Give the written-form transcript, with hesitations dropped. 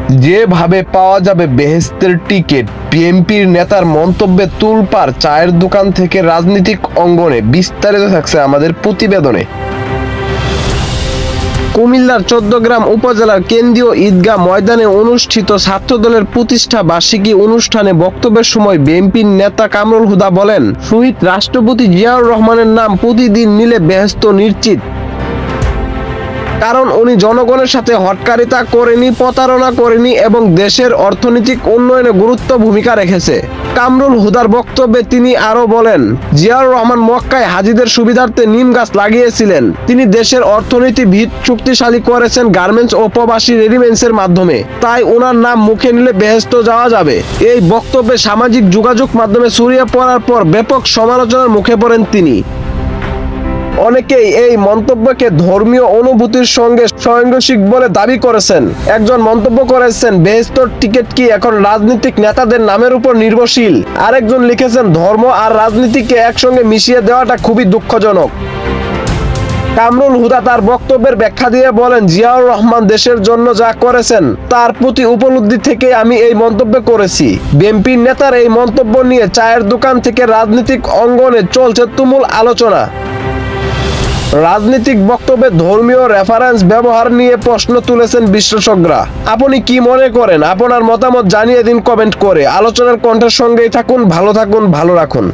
যেভাবে পাওয়া যাবে বেহেশতের টিকিট, বিএনপির নেতার মন্তব্যে তুলপাড় চায়ের দোকান থেকে রাজনৈতিক অঙ্গনে, বিস্তারিত থাকছে আমাদের প্রতিবেদনে। কুমিল্লার ১৪ গ্রাম উপজেলার কেন্দ্রীয় ঈদগাহ ময়দানে অনুষ্ঠিত ছাত্রদলের প্রতিষ্ঠা বার্ষিকী অনুষ্ঠানে বক্তব্যের সময় বিএনপির নেতা কামরুল হুদা বলেন, শহীদ রাষ্ট্রপতি জিয়াউর রহমানের নাম প্রতিদিন নিলে বেহেশত নিশ্চিত। কারণ উনি জনগণের সাথে হঠকারিতা করেনি, প্রতারণা করেনি এবং দেশের অর্থনৈতিক উন্নয়নে গুরুত্ব ভূমিকা রেখেছে। কামরুল হুদার বক্তব্যে তিনি আরো বলেন, জিয়াউর রহমান মক্কায় হাজীদের সুবিধার্থে নিম গাছ লাগিয়েছিলেন। তিনি দেশের অর্থনীতি ভিত শক্তিশালী করেছেন গার্মেন্টস ও প্রবাসী রেডিমেন্টসের মাধ্যমে। তাই ওনার নাম মুখে নিলে বেহেশত যাওয়া যাবে। এই বক্তব্যে সামাজিক যোগাযোগ মাধ্যমে ছড়িয়ে পড়ার পর ব্যাপক সমালোচনার মুখে পড়েন তিনি। অনেকেই এই মন্তব্যকে ধর্মীয় অনুভূতির সঙ্গে সাংঘর্ষিক বলে দাবি করেছেন। একজন মন্তব্য করেছেন, বেহেশতের টিকিট কি এখন রাজনৈতিক নেতাদের নামের উপর নির্ভরশীল? আরেকজন লিখেছেন, ধর্ম আর রাজনীতিকে একসঙ্গে মিশিয়ে দেওয়াটা খুবই দুঃখজনক। কামরুল হুদা তার বক্তব্যের ব্যাখ্যা দিয়ে বলেন, জিয়াউর রহমান দেশের জন্য যা করেছেন তার প্রতি উপলব্ধি থেকে আমি এই মন্তব্য করেছি। বিএনপির নেতার এই মন্তব্য নিয়ে চায়ের দোকান থেকে রাজনৈতিক অঙ্গনে চলছে তুমুল আলোচনা। রাজনৈতিক বক্তব্যে ধর্মীয় রেফারেন্স ব্যবহার নিয়ে প্রশ্ন তুলেছেন বিশ্লেষকরা। আপনি কি মনে করেন? আপনার মতামত জানিয়ে দিন কমেন্ট করে। আলোচনার কণ্ঠের সঙ্গেই থাকুন, ভালো থাকুন, ভালো রাখুন।